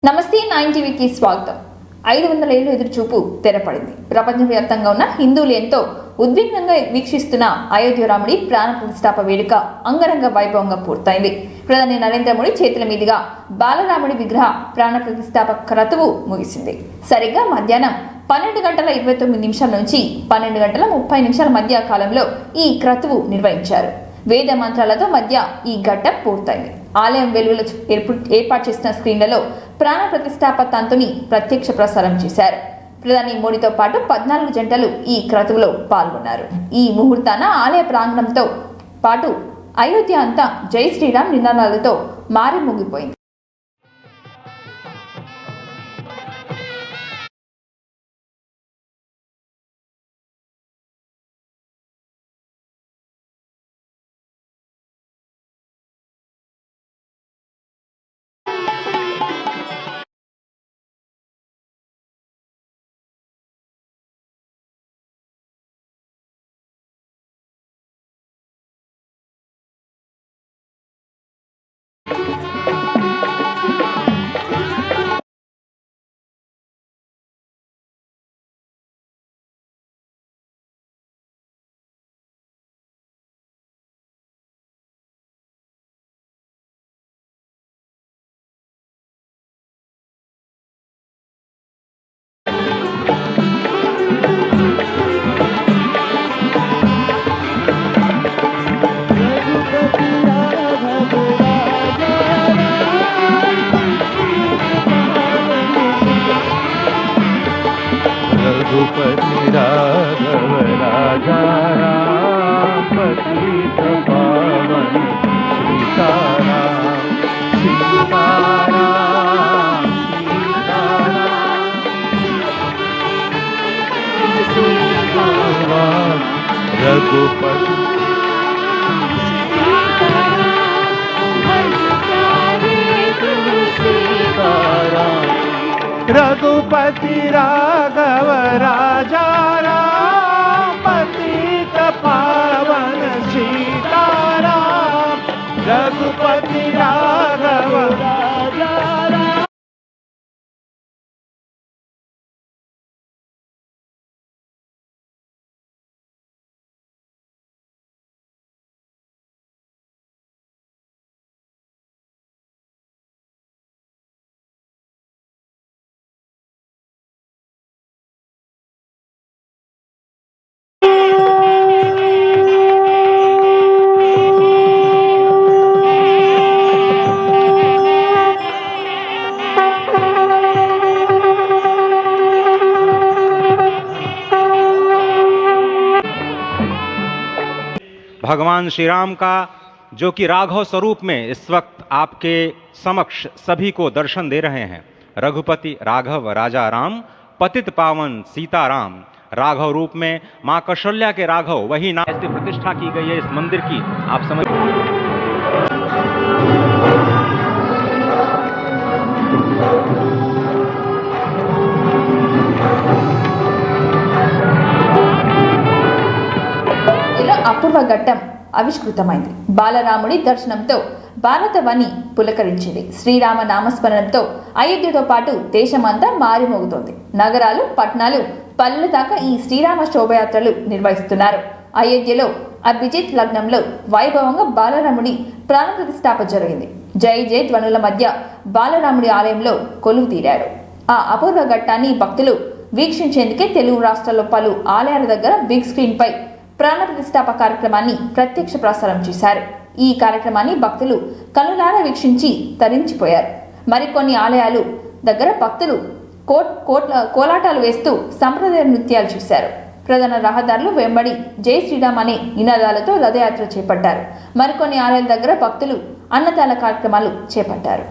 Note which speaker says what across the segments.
Speaker 1: నమస్తే 9 టీవీకి స్వాగతం. 500 ఏళ్లు ఎదురుచూపు తెరపడింది. ప్రపంచవ్యాప్తంగా ఉన్న హిందువులు ఎంతో ఉద్విగ్నంగా వీక్షిస్తున్న అయోధ్య రాముడి ప్రాణ ప్రతిష్ఠాపన వేడుక అంగరంగ వైభవంగా పూర్తయింది. ప్రధాని నరేంద్ర మోడీ చేతుల మీదుగా బాలరాముడి విగ్రహ ప్రాణ ప్రతిష్ఠాపన క్రతువు ముగిసింది. సరిగ్గా మధ్యాహ్నం 12:29 నుంచి 12:30 మధ్య కాలంలో ఈ క్రతువు నిర్వహించారు. వేద మంత్రాలతో మధ్య ఈ ఘట్టం పూర్తయింది. ఆలయం వెలుగులో ఏర్పాటు చేసిన స్క్రీన్లలో ప్రాణ ప్రతిష్ఠాపన తంతుని ప్రత్యక్ష ప్రసారం చేశారు. ప్రధాని మోడీతో పాటు 14 జంటలు ఈ క్రతువులో పాల్గొన్నారు. ఈ ముహూర్తాన ఆలయ ప్రాంగణంతో పాటు అయోధ్య అంతా జై శ్రీరామ్ నినాదాలతో మారుమోగిపోయింది.
Speaker 2: रघुपति राघव राजा राम पतित पावन सीताराम सीताराम सीताराम रघुपति रघुपति राघव राजा राम पतित पावन सीताराम रघुपति राघव राजा राम।
Speaker 3: भगवान श्री राम का जो कि राघव स्वरूप में इस वक्त आपके समक्ष सभी को दर्शन दे रहे हैं, रघुपति राघव राजा राम पतित पावन सीताराम, राघव रूप में मां कौशल्या के राघव वही नाम से प्रतिष्ठा की गई है इस मंदिर की। आप समझ
Speaker 1: అపూర్వ ఘట్టం ఆవిష్కృతమైంది. బాలరాముడి దర్శనంతో భారతవని పులకరించింది. శ్రీరామ నామస్మరణంతో అయోధ్యతో పాటు దేశమంతా మారిమోగుతోంది. నగరాలు, పట్టణాలు, పల్లెల దాకా ఈ శ్రీరామ శోభయాత్రలు నిర్వహిస్తున్నారు. అయోధ్యలో అభిజిత్ లగ్నంలో వైభవంగా బాలరాముడి ప్రాణ ప్రతిష్ఠాపన జరిగింది. జై జై ధ్వనుల మధ్య బాలరాముడి ఆలయంలో కొలువు తీరాడు. ఆ అపూర్వ ఘట్టాన్ని భక్తులు వీక్షించేందుకే తెలుగు రాష్ట్రాల్లో పలు ఆలయాల దగ్గర బిగ్ స్క్రీన్ పై ప్రాణ ప్రతిష్ఠాపన కార్యక్రమాన్ని ప్రత్యక్ష ప్రసారం చేశారు. ఈ కార్యక్రమాన్ని భక్తులు కనులారా వీక్షించి తరించిపోయారు. మరికొన్ని ఆలయాలు దగ్గర భక్తులు కోలాటాలు వేస్తూ సంప్రదాయ నృత్యాలు చేశారు. ప్రధాన రహదారులు వెంబడి జై శ్రీరామ్ అనే నినాదాలతో రథయాత్ర చేపట్టారు. మరికొన్ని ఆలయాల దగ్గర భక్తులు అన్నదాన కార్యక్రమాలు చేపట్టారు.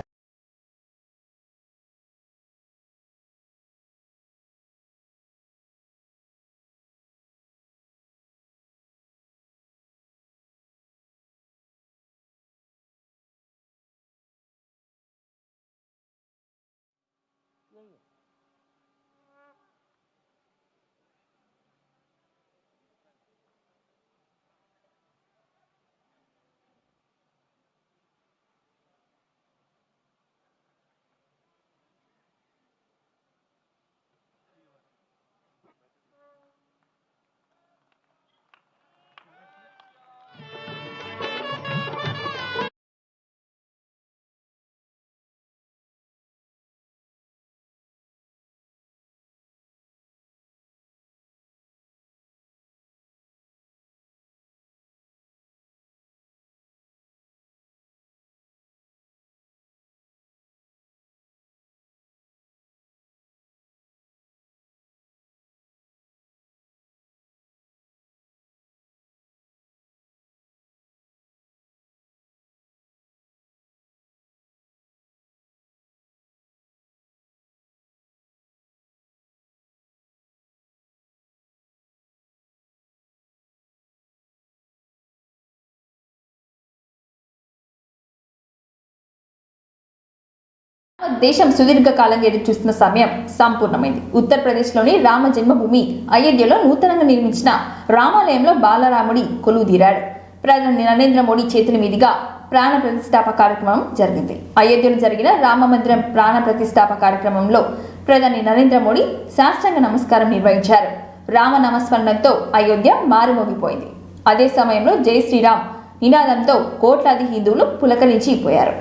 Speaker 1: దేశం సుదీర్ఘకాలంగా ఎదురుచూస్తున్న సమయం సంపూర్ణమైంది. ఉత్తరప్రదేశ్లోని రామ జన్మభూమి అయోధ్యలో నూతనంగా నిర్మించిన రామాలయంలో బాలరాముడి కొలువుదీరాడు. ప్రధాని నరేంద్ర మోడీ చేతుల మీదుగా ప్రాణ ప్రతిష్ఠాప కార్యక్రమం జరిగింది. అయోధ్యలో జరిగిన రామ మందిరం ప్రాణ ప్రతిష్ఠాప కార్యక్రమంలో ప్రధాని నరేంద్ర మోడీ సాష్టాంగ నమస్కారం నిర్వహించారు. రామ నామస్మరణంతో అయోధ్య మారుమోగిపోయింది. అదే సమయంలో జై శ్రీరామ్ నినాదంతో కోట్లాది హిందువులు పులకరించిపోయారు.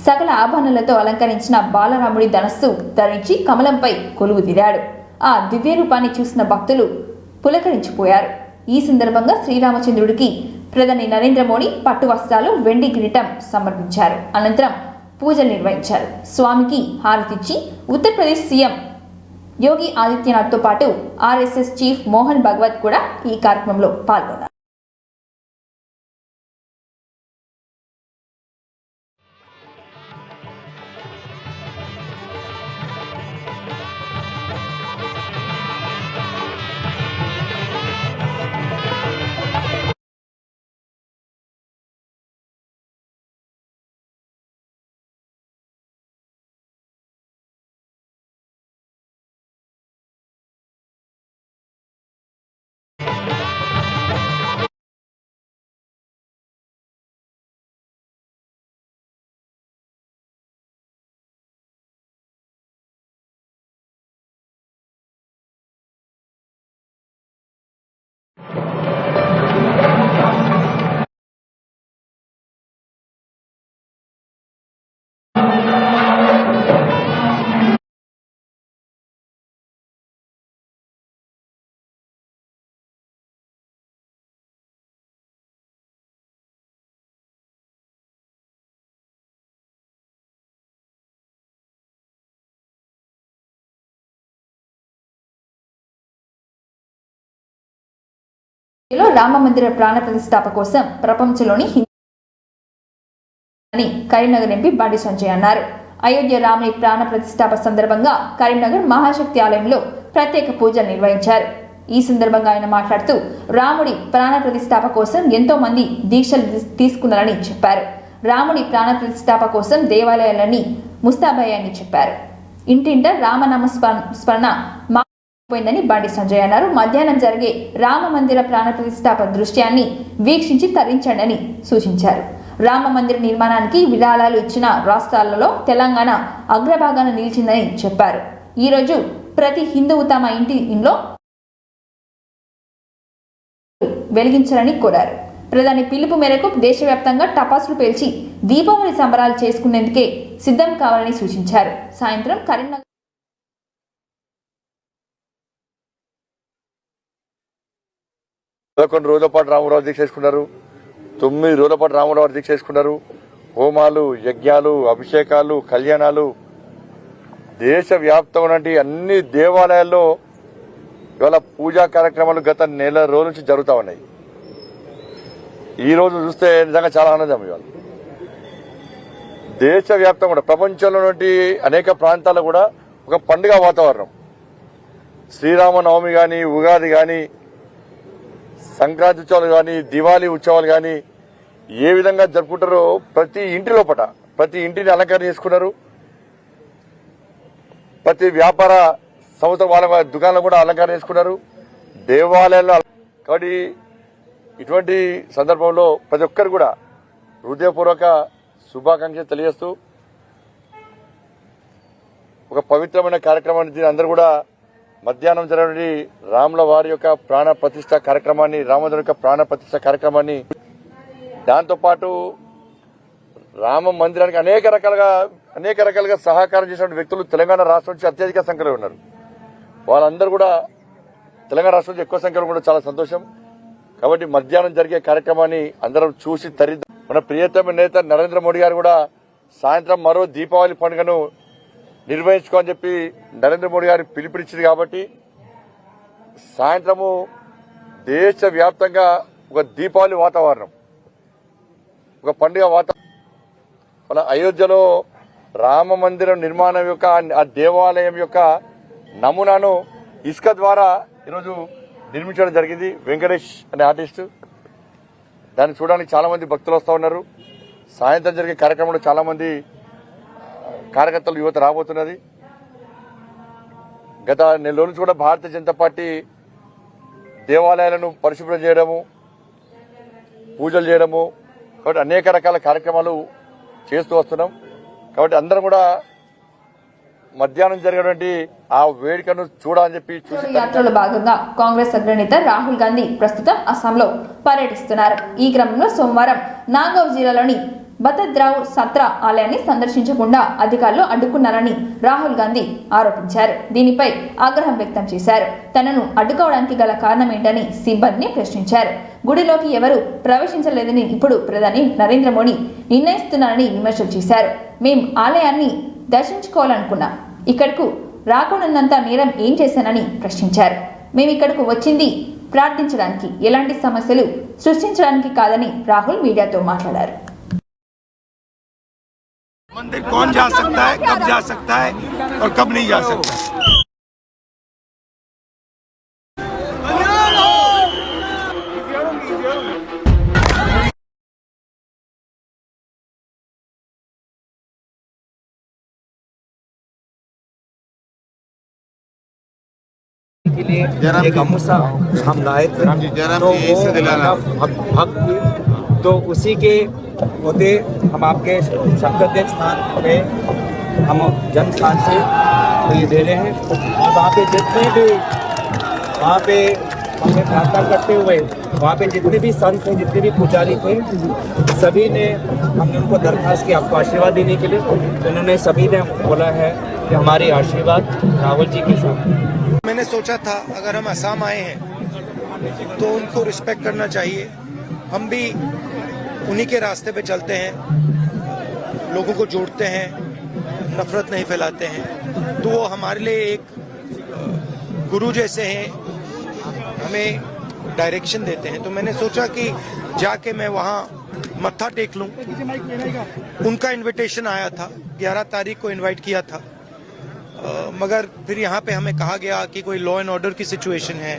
Speaker 1: సకల ఆభరణాలతో అలంకరించిన బాలరాముడి ధనస్సు ధరించి కమలంపై కొలువుదీరాడు. ఆ దివ్య రూపాన్ని చూసిన భక్తులు పులకరించిపోయారు. ఈ సందర్భంగా శ్రీరామచంద్రుడికి ప్రధాని నరేంద్ర మోడీ పట్టు వస్త్రాలు, వెండి కిరీటం సమర్పించారు. అనంతరం పూజలు నిర్వహించారు. స్వామికి హారతిచ్చి ఉత్తరప్రదేశ్ సీఎం యోగి ఆదిత్యనాథ్తో పాటు ఆర్ఎస్ఎస్ చీఫ్ మోహన్ భగవత్ కూడా ఈ కార్యక్రమంలో పాల్గొన్నారు. రామ మందిర ప్రాణ ప్రతిష్ఠాపన కోసం ప్రపంచంలోని అని కరీంనగర్ ఎంపీ బండి సంజయ్ అన్నారు. అయోధ్య రాముని ప్రాణ ప్రతిష్ఠాపన సందర్భంగా కరీంనగర్ మహాశక్తి ఆలయంలో ప్రత్యేక పూజలు నిర్వహించారు. ఈ సందర్భంగా ఆయన మాట్లాడుతూ రాముడి ప్రాణ ప్రతిష్ఠాపన కోసం ఎంతో మంది దీక్షలు తీసుకున్నారని చెప్పారు. రాముడి ప్రాణ ప్రతిష్ఠాపన కోసం దేవాలయాలన్నీ ముస్తాబయ్యాయని చెప్పారు. ఇంటింట రామనామ స్మరణ పోయిందని బండి సంజయ్ అన్నారు. మధ్యాహ్నం జరిగే రామ మందిర ప్రాణ ప్రతిష్ఠాపన దృశ్యాన్ని వీక్షించి తరించండి అని సూచించారు. రామ మందిర నిర్మాణానికి విరాళాలు ఇచ్చిన రాష్ట్రాలలో తెలంగాణ అగ్రభాగాన నిలిచిందని చెప్పారు. ఈ రోజు ప్రతి హిందువు తమ ఇంట్లో వెలిగించాలని కోరారు. ప్రధాని పిలుపు మేరకు దేశవ్యాప్తంగా టపాసులు పేల్చి దీపావళి సంబరాలు చేసుకునేందుకే సిద్ధం కావాలని సూచించారు. సాయంత్రం కరీంనగర్
Speaker 4: 11 రోజుల పాటు రామరావు దీక్ష చేసుకున్నారు. 9 రోజుల పాటు రామరావు దీక్ష చేసుకున్నారు. హోమాలు, యజ్ఞాలు, అభిషేకాలు, కళ్యాణాలు దేశవ్యాప్తంగా అన్ని దేవాలయాల్లో ఇవాళ పూజా కార్యక్రమాలు గత నెల రోజుల నుంచి జరుగుతూ ఉన్నాయి. ఈ రోజు చూస్తే నిజంగా చాలా ఆనందం. ఇవాళ దేశవ్యాప్తంగా కూడా ప్రపంచంలో అనేక ప్రాంతాల్లో కూడా ఒక పండుగ వాతావరణం. శ్రీరామనవమి కానీ, ఉగాది కానీ, సంక్రాంతి ఉత్సవాలు కానీ, దివాళీ ఉత్సవాలు కానీ ఏ విధంగా జరుపుకుంటారో ప్రతి ఇంటి లోపల ప్రతి ఇంటిని అలంకరణ చేసుకున్నారు. ప్రతి వ్యాపార సంస్థ వాళ్ళ దుకాణాలు కూడా అలంకరణ చేసుకున్నారు. దేవాలయాల్లో కాబట్టి ఇటువంటి సందర్భంలో ప్రతి ఒక్కరు కూడా హృదయపూర్వక శుభాకాంక్షలు తెలియజేస్తూ ఒక పవిత్రమైన కార్యక్రమాన్ని దీని అందరూ కూడా మధ్యాహ్నం జరిగిన రాముల వారి యొక్క ప్రాణ ప్రతిష్ఠ కార్యక్రమాన్ని, రామచంద్రుడి యొక్క ప్రాణ ప్రతిష్ఠ కార్యక్రమాన్ని, దాంతోపాటు రామ మందిరానికి అనేక రకాలుగా సహకారం చేసిన వ్యక్తులు తెలంగాణ రాష్ట్రం నుంచి అత్యధిక సంఖ్యలో ఉన్నారు. వాళ్ళందరూ కూడా తెలంగాణ రాష్ట్రం నుంచి ఎక్కువ సంఖ్యలో కూడా చాలా సంతోషం. కాబట్టి మధ్యాహ్నం జరిగే కార్యక్రమాన్ని అందరం చూసి తరిద్దాం. మన ప్రియతమ నేత నరేంద్ర మోడీ గారు కూడా సాయంత్రం మరో దీపావళి పండుగను నిర్వహించుకోని చెప్పి నరేంద్ర మోడీ గారు పిలుపునిచ్చింది. కాబట్టి సాయంత్రము దేశవ్యాప్తంగా ఒక దీపావళి వాతావరణం, ఒక పండుగ వాతావరణం. మన అయోధ్యలో రామ మందిరం నిర్మాణం యొక్క ఆ దేవాలయం యొక్క నమూనాను ఇసుక ద్వారా ఈరోజు నిర్మించడం జరిగింది. వెంకటేష్ అనే ఆర్టిస్టు దాన్ని చూడడానికి చాలా మంది భక్తులు వస్తూ ఉన్నారు. సాయంత్రం జరిగే కార్యక్రమంలో చాలా మంది కార్యకర్తలు యువత రాబోతున్నది. గత నెల నుంచి కూడా భారతీయ జనతా పార్టీ దేవాలయాలను పరిశుభ్రం చేయడము, పూజలు చేయడము, కాబట్టి అనేక రకాల కార్యక్రమాలు చేస్తూ వస్తున్నాం. కాబట్టి అందరం కూడా మధ్యాహ్నం జరిగినటువంటి ఆ వేడుకను చూడాలని చెప్పి చూసి
Speaker 1: యాత్రలో భాగంగా కాంగ్రెస్ అగ్రనేత రాహుల్ గాంధీ ప్రస్తుతం అస్సాంలో పర్యటిస్తున్నారు. ఈ క్రమంలో సోమవారం నాగౌర్ జిల్లాలోని బతద్రావు సత్రా ఆలయాన్ని సందర్శించకుండా అధికారులు అడ్డుకున్నారని రాహుల్ గాంధీ ఆరోపించారు. దీనిపై ఆగ్రహం వ్యక్తం చేశారు. తనను అడ్డుకోవడానికి గల కారణమేంటని సిబ్బందిని ప్రశ్నించారు. గుడిలోకి ఎవరూ ప్రవేశించలేదని ఇప్పుడు ప్రధాని నరేంద్ర మోడీ నిర్ణయిస్తున్నారని విమర్శలు చేశారు. మేం ఆలయాన్ని దర్శించుకోవాలనుకున్నాం, ఇక్కడకు రాకూడనంత నేరం ఏం చేశానని ప్రశ్నించారు. మేము ఇక్కడకు వచ్చింది ప్రార్థించడానికి, ఎలాంటి సమస్యలు సృష్టించడానికి కాదని రాహుల్ మీడియాతో మాట్లాడారు.
Speaker 5: मंदिर कौन जा सकता है, कब जा सकता है और कब नहीं जा सकता।
Speaker 6: के लिए एक गामूसा हम लाए थे, तो वो भक्त तो उसी के होते हम आपके शंकरदेव स्थान पे हम जन्म स्थान से ये दे रहे हैं। और वहाँ पे जितने भी वहाँ पे हमें प्रार्थना करते हुए वहाँ पे जितने भी संत थे, जितने भी पुजारी थे, सभी ने हमने उनको दरखास्त की आपको आशीर्वाद देने के लिए, तो उन्होंने सभी ने बोला है कि हमारी आशीर्वाद राहुल जी के साथ।
Speaker 5: मैंने सोचा था अगर हम असम आए हैं तो उनको रिस्पेक्ट करना चाहिए, हम भी उन्हीं के रास्ते पे चलते हैं, लोगों को जोड़ते हैं, नफरत नहीं फैलाते हैं, तो वो हमारे लिए एक गुरु जैसे हैं, हमें डायरेक्शन देते हैं। तो मैंने सोचा कि जाके मैं वहाँ मत्था टेक लूँ। उनका इनविटेशन आया था, 11 तारीख को इनवाइट किया था, मगर फिर यहाँ पे हमें कहा गया कि कोई लॉ एंड ऑर्डर की सिचुएशन है।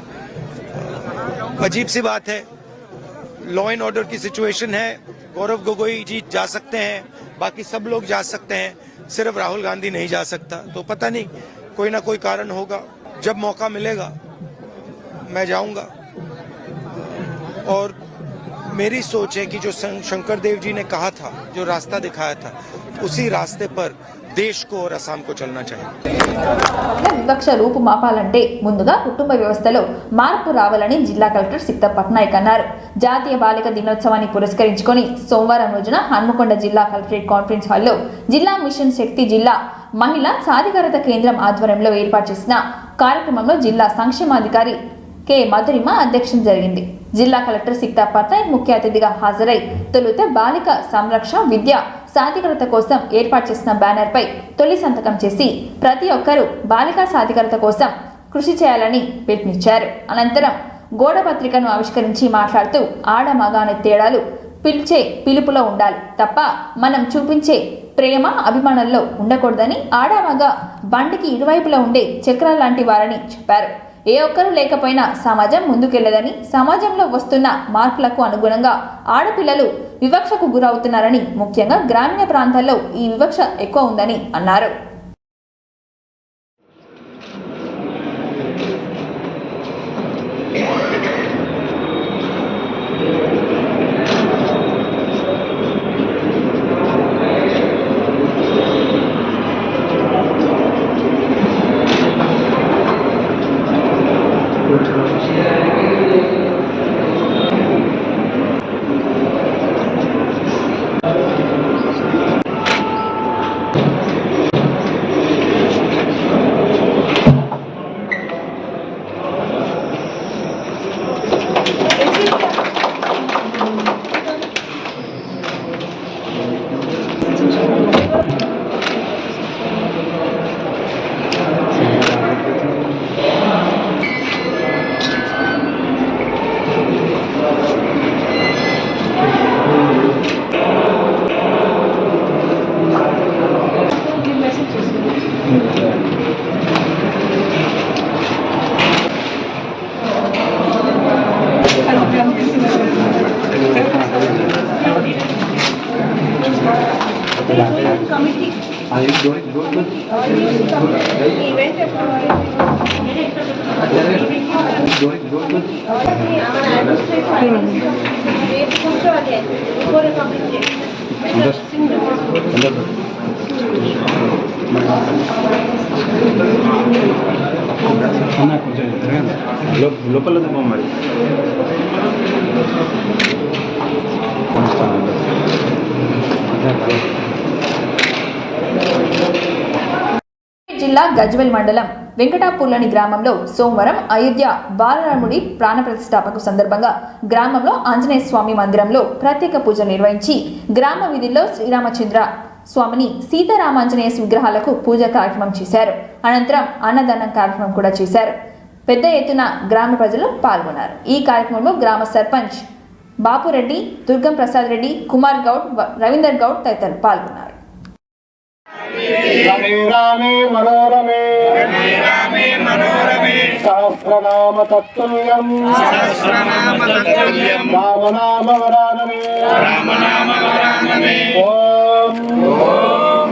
Speaker 5: अजीब सी बात है, लॉ एंड ऑर्डर की सिचुएशन है, गौरव गोगोई जी जा सकते हैं, बाकी सब लोग जा सकते हैं, सिर्फ राहुल गांधी नहीं जा सकता। तो पता नहीं कोई ना कोई कारण होगा, जब मौका मिलेगा मैं जाऊंगा। और मेरी सोच है कि जो शंकर देव जी ने कहा था, जो रास्ता दिखाया था, उसी रास्ते पर देश को और असम को चलना चाहिए।
Speaker 1: వివక్ష రూపుమాపాలంటే ముందుగా కుటుంబ వ్యవస్థలో మార్పు రావాలని జిల్లా కలెక్టర్ సిక్తా పట్నాయక్ అన్నారు. జాతీయ బాలిక దినోత్సవాన్ని పురస్కరించుకొని సోమవారం రోజున హన్మకొండ జిల్లా కలెక్టరేట్ కాన్ఫరెన్స్ హాల్లో జిల్లా మిషన్ శక్తి జిల్లా మహిళా సాధికారత కేంద్రం ఆధ్వర్యంలో ఏర్పాటు చేసిన కార్యక్రమంలో జిల్లా సంక్షేమాధికారి కె మధురిమ అధ్యక్షత జరిగింది. జిల్లా కలెక్టర్ సిక్తా పట్నాయక్ ముఖ్య అతిథిగా హాజరై తొలుత బాలిక సంరక్షణ విద్య సాధికారత కోసం ఏర్పాటు చేసిన బ్యానర్ పై తొలి సంతకం చేసి ప్రతి ఒక్కరూ బాలికా సాధికారత కోసం కృషి చేయాలని పిలుపునిచ్చారు. అనంతరం గోడ పత్రికను ఆవిష్కరించి మాట్లాడుతూ ఆడ మగ అనే తేడాలు పిలిచే పిలుపులో ఉండాలి తప్ప మనం చూపించే ప్రేమ అభిమానంలో ఉండకూడదని, ఆడ మగ బండికి ఇరువైపులా ఉండే చక్రాల లాంటి వారని చెప్పారు. ఏ ఒక్కరూ లేకపోయినా సమాజం ముందుకెళ్లదని, సమాజంలో వస్తున్న మార్పులకు అనుగుణంగా ఆడపిల్లలు వివక్షకు గురవుతున్నారని, ముఖ్యంగా గ్రామీణ ప్రాంతాల్లో ఈ వివక్ష ఎక్కువ ఉందని అన్నారు.
Speaker 2: లోపల మరి
Speaker 1: జిల్లా గజ్వెల్ మండలం వెంకటాపూర్లోని గ్రామంలో సోమవారం అయోధ్య బాలరాముడి ప్రాణప్రతిష్ఠాపన సందర్భంగా గ్రామంలో ఆంజనేయ స్వామి మందిరంలో ప్రత్యేక పూజలు నిర్వహించి గ్రామ వీధుల్లో శ్రీరామచంద్ర స్వామిని సీతారామాంజనేయ విగ్రహాలకు పూజ కార్యక్రమం చేశారు. అనంతరం అన్నదానం కార్యక్రమం కూడా చేశారు. పెద్ద ఎత్తున గ్రామ ప్రజలు పాల్గొన్నారు. ఈ కార్యక్రమంలో గ్రామ సర్పంచ్ బాపురెడ్డి, దుర్గం ప్రసాద్ రెడ్డి, కుమార్ గౌడ్, రవీందర్ గౌడ్ తదితరులు పాల్గొన్నారు.
Speaker 2: రమే రామే మనోరమే సహస్రనామ తత్తుల్యం రామనామ వరానమే ఓం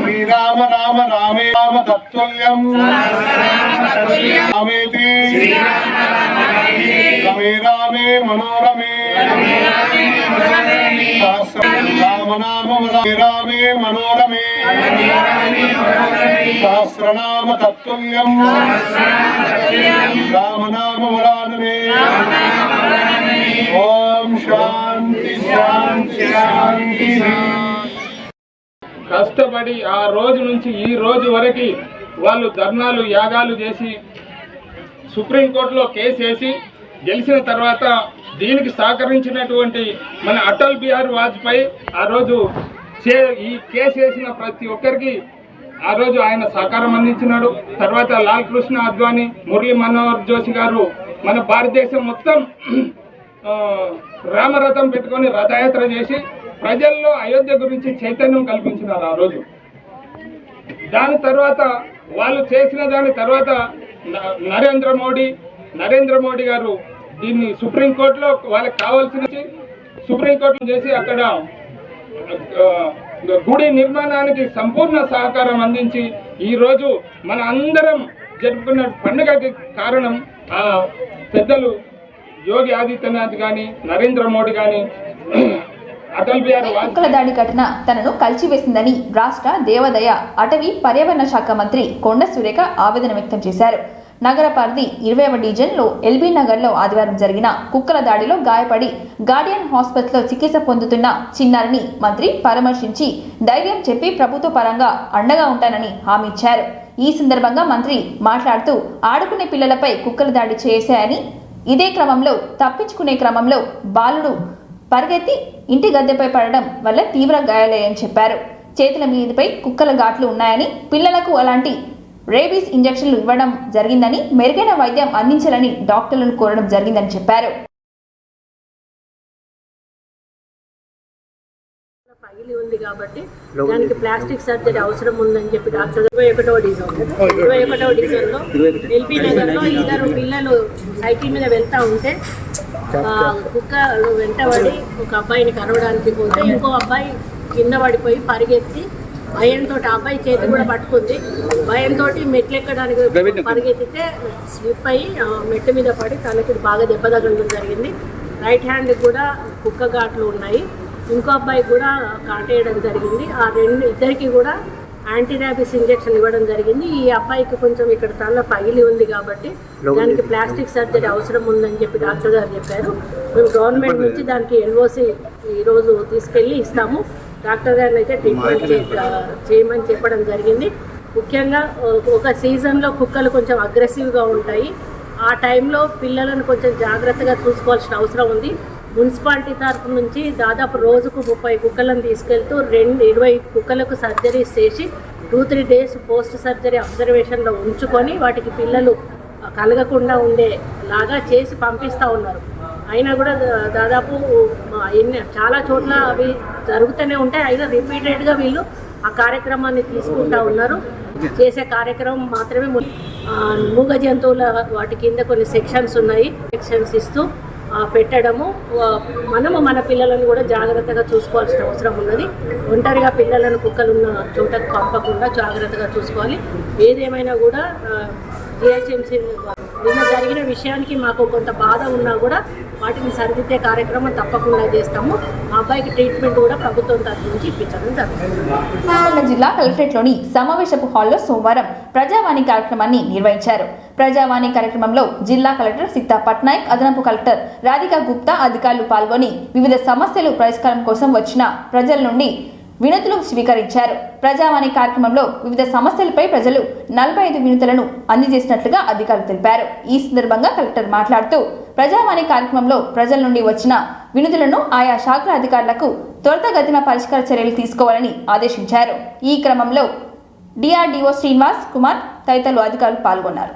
Speaker 2: శ్రీరామ రామ రామే రామ తత్తుల్యం రామేతి రమే రామే మనోరమే రామనామ రామే మనోరమే సహస్రనామ తత్తుల్యం రామనామ వరానమే ఓం శాంతి శాంతి శాంతి.
Speaker 7: కష్టపడి ఆ రోజు నుంచి ఈ రోజు వరకు వాళ్ళు ధర్నాలు యాగాలు చేసి సుప్రీంకోర్టులో కేసు వేసి గెలిచిన తర్వాత దీనికి సహకరించినటువంటి మన అటల్ బిహారీ వాజ్పేయి ఆ రోజు ఈ కేసు వేసిన ప్రతి ఒక్కరికి ఆ రోజు ఆయన సహకారం అందించినాడు. తర్వాత లాల్ కృష్ణ అద్వానీ, మురళీ మనోహర్ జోషి గారు మన భారతదేశం మొత్తం రామరథం పెట్టుకొని రథయాత్ర చేసి ప్రజల్లో అయోధ్య గురించి చైతన్యం కల్పించినారు ఆ రోజు. దాని తర్వాత వాళ్ళు చేసిన దాని తర్వాత నరేంద్ర మోడీ గారు దీన్ని సుప్రీంకోర్టులో వాళ్ళకి కావాల్సిన సుప్రీంకోర్టులో చేసి అక్కడ గుడి నిర్మాణానికి సంపూర్ణ సహకారం అందించి ఈరోజు మన అందరం జరుపుకున్న పండుగకి కారణం పెద్దలు యోగి ఆదిత్యనాథ్ కానీ నరేంద్ర మోడీ కానీ అటల్ బిహారీ
Speaker 1: కుక్కల దాడి ఘటన తనను కలిచివేసిందని రాష్ట్ర దేవాదాయ అటవీ పర్యావరణ శాఖ మంత్రి కొండ సురేఖ ఆవేదన వ్యక్తం చేశారు. నగర పరిధి 20వ డివిజన్లో ఎల్బీ నగర్లో ఆదివారం జరిగిన కుక్కల దాడిలో గాయపడి గార్డియన్ హాస్పిటల్లో చికిత్స పొందుతున్న చిన్నారిని మంత్రి పరామర్శించి ధైర్యం చెప్పి ప్రభుత్వ పరంగా అండగా ఉంటానని హామీ ఇచ్చారు. ఈ సందర్భంగా మంత్రి మాట్లాడుతూ ఆడుకునే పిల్లలపై కుక్కల దాడి చేశాయని, ఇదే క్రమంలో తప్పించుకునే క్రమంలో బాలుడు పరిగెత్తి ఇంటి గద్దెపై పడడం వల్ల తీవ్ర గాయాలయ్యని చెప్పారు. చేతుల మీదపై కుక్కల ఘాట్లు ఉన్నాయని, పిల్లలకు అలాంటి రేబీస్ ఇంజెక్షన్లు ఇవ్వడం జరిగిందని, మెరుగైన వైద్యం అందించాలని డాక్టర్లను కోరడం జరిగిందని చెప్పారు.
Speaker 8: పగిలి ఉంది కాబట్టి దానికి ప్లాస్టిక్ సర్జరీ అవసరం ఉందని చెప్పి డాక్టర్ 21వ డివిజన్లో ఎల్బీ నగర్లో ఇద్దరు పిల్లలు సైకిల్ మీద వెళ్తా ఉంటే కుక్కలు వెంటబడి ఒక అబ్బాయిని కరవడానికి పోతే ఇంకో అబ్బాయి కింద పడిపోయి పరిగెత్తి భయంతో ఆ అబ్బాయి చేతి కూడా పట్టుకుంది. భయంతో మెట్లు ఎక్కడానికి పరిగెత్తితే స్లిప్ అయ్యి మెట్టు మీద పడి తనకి బాగా దెబ్బ తగలడం జరిగింది. రైట్ హ్యాండ్ కూడా కుక్క ఘాట్లు ఉన్నాయి. ఇంకో అబ్బాయికి కూడా కాటేయడం జరిగింది. ఇద్దరికి కూడా యాంటీ ర్యాబిస్ ఇంజెక్షన్ ఇవ్వడం జరిగింది. ఈ అబ్బాయికి కొంచెం ఇక్కడ తల పగిలి ఉంది కాబట్టి దానికి ప్లాస్టిక్ సర్జరీ అవసరం ఉందని చెప్పి డాక్టర్ గారు చెప్పారు. మేము గవర్నమెంట్ నుంచి దానికి ఎల్ఓసి ఈరోజు తీసుకెళ్ళి ఇస్తాము. డాక్టర్ గారిని అయితే ట్రీట్మెంట్ చేయమని చెప్పడం జరిగింది. ముఖ్యంగా ఒక సీజన్లో కుక్కలు కొంచెం అగ్రెసివ్గా ఉంటాయి. ఆ టైంలో పిల్లలను కొంచెం జాగ్రత్తగా చూసుకోవాల్సిన అవసరం ఉంది. మున్సిపాలిటీ తరఫు నుంచి దాదాపు రోజుకు 30 కుక్కలను తీసుకెళ్తూ 20 కుక్కలకు సర్జరీస్ చేసి 2-3 డేస్ పోస్ట్ సర్జరీ అబ్జర్వేషన్లో ఉంచుకొని వాటికి పిల్లలు కలగకుండా ఉండేలాగా చేసి పంపిస్తూ ఉన్నారు. అయినా కూడా దాదాపు చాలా చోట్ల అవి జరుగుతూనే ఉంటాయి. అయినా రిపీటెడ్గా వీళ్ళు ఆ కార్యక్రమాన్ని తీసుకుంటూ ఉన్నారు. చేసే కార్యక్రమం మాత్రమే మూగ జంతువుల వాటి కింద కొన్ని సెక్షన్స్ ఉన్నాయి. సెక్షన్స్ ఇస్తూ పెట్టడము, మనము మన పిల్లలను కూడా జాగ్రత్తగా చూసుకోవాల్సిన అవసరం ఉన్నది. ఒంటరిగా పిల్లలను కుక్కలున్న చోటకు పంపకుండా జాగ్రత్తగా చూసుకోవాలి. ఏదేమైనా కూడా జిహెచ్ఎంసీ నిన్న జరిగిన విషయానికి మాకు కొంత బాధ ఉన్నా కూడా వాటిని సరిదిద్దే కార్యక్రమం తప్పకుండా చేస్తాము. మా అబ్బాయికి ట్రీట్మెంట్ కూడా ప్రభుత్వం తరఫు నుంచి ఇప్పించడం జరుగుతుంది.
Speaker 1: నల్గొండ జిల్లా కలెక్టరేట్లోని సమావేశపు హాల్లో సోమవారం ప్రజావాణి కార్యక్రమాన్ని నిర్వహించారు. ప్రజావాణి కార్యక్రమంలో జిల్లా కలెక్టర్ సీతా పట్నాయక్, అదనపు కలెక్టర్ రాధికా గుప్తా అధికారులు పాల్గొని వివిధ సమస్యలు పరిష్కారం కోసం వచ్చిన ప్రజల నుండి వినతులు స్వీకరించారు. ప్రజావాణి కార్యక్రమంలో వివిధ సమస్యలపై ప్రజలు 45 వినతులను అందజేసినట్లుగా అధికారులు తెలిపారు. ఈ సందర్భంగా కలెక్టర్ మాట్లాడుతూ ప్రజావాణి కార్యక్రమంలో ప్రజల నుండి వచ్చిన వినతులను ఆయా శాఖల అధికారులకు త్వరితగతిన పరిష్కార చర్యలు తీసుకోవాలని ఆదేశించారు. ఈ క్రమంలో డిఆర్డీఓ శ్రీనివాస్ కుమార్ తదితరులు అధికారులు పాల్గొన్నారు.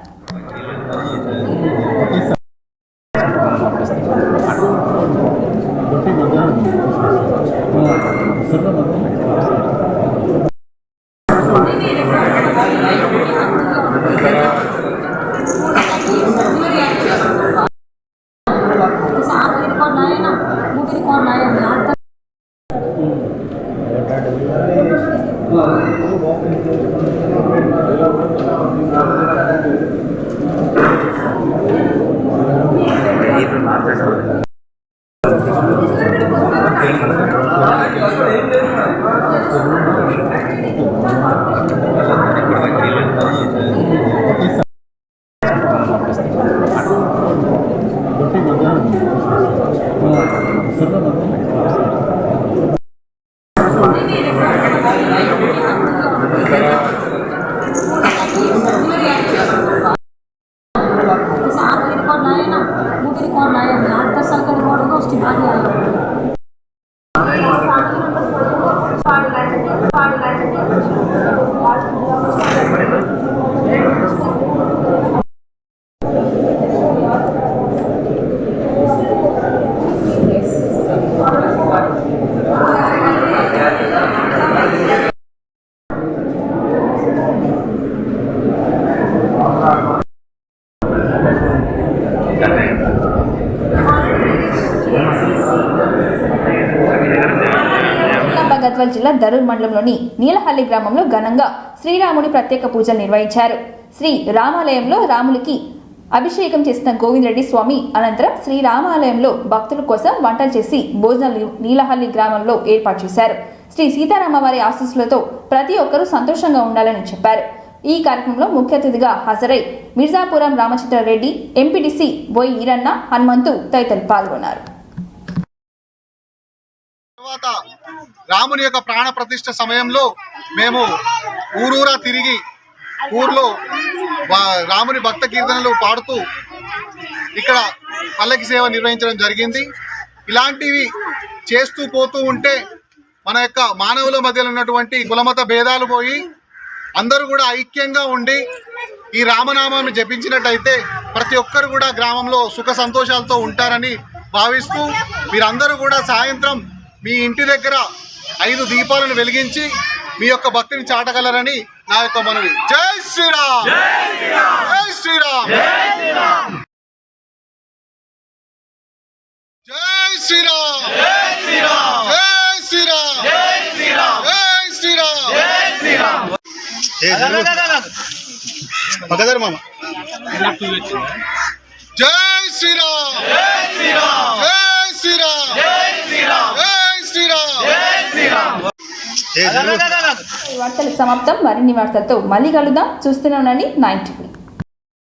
Speaker 1: గద్వాల్ జిల్లా దరూర్ మండలంలోని నీలహల్లి గ్రామంలో ఘనంగా శ్రీరాముడి ప్రత్యేక పూజలు నిర్వహించారు. శ్రీ రామాలయంలో రాములకి అభిషేకం చేసిన గోవిందరెడ్డి స్వామి అనంతరం శ్రీరామాలయంలో భక్తుల కోసం వంటలు చేసి భోజనాలు నీలహల్లి గ్రామంలో ఏర్పాటు చేశారు. శ్రీ సీతారామవారి ఆశీస్సులతో ప్రతి ఒక్కరూ సంతోషంగా ఉండాలని చెప్పారు. ఈ కార్యక్రమంలో ముఖ్య అతిథిగా హాజరై మిర్జాపురం రామచంద్రారెడ్డి, ఎంపీటీసీ బోయి ఈరన్న, హనుమంతు తదితరులు పాల్గొన్నారు.
Speaker 2: తర్వాత రాముని యొక్క ప్రాణ ప్రతిష్ఠ సమయంలో మేము ఊరూరా తిరిగి ఊర్లో రాముని భక్త కీర్తనలు పాడుతూ ఇక్కడ పల్లకి సేవ నిర్వహించడం జరిగింది. ఇలాంటివి చేస్తూ పోతూ ఉంటే మన యొక్క మానవుల మధ్యలో ఉన్నటువంటి కులమత భేదాలు పోయి అందరూ కూడా ఐక్యంగా ఉండి ఈ రామనామాన్ని జపించినట్టయితే ప్రతి ఒక్కరు కూడా గ్రామంలో సుఖ సంతోషాలతో ఉంటారని భావిస్తూ మీరందరూ కూడా సాయంత్రం మీ ఇంటి దగ్గర 5 దీపాలను వెలిగించి మీ యొక్క భక్తిని చాటగలరని నా యొక్క మనవి. జై శ్రీరామ్, జై శ్రీరామ్, జై శ్రీరామ్, జై శ్రీరామ్, జై శ్రీరామ్, జై శ్రీరామ్, జై శ్రీరామ్, జై శ్రీరామ్. పగదర్ మామ. జై శ్రీరామ్, జై శ్రీరామ్, జై శ్రీరామ్, జై శ్రీరామ్, జై శ్రీరామ్, జై శ్రీరామ్. వార్తలు సమాప్తం. మరిన్ని వార్తలతో మళ్ళీ కలుద్దాం. చూస్తూనే ఉండండి 9 TV.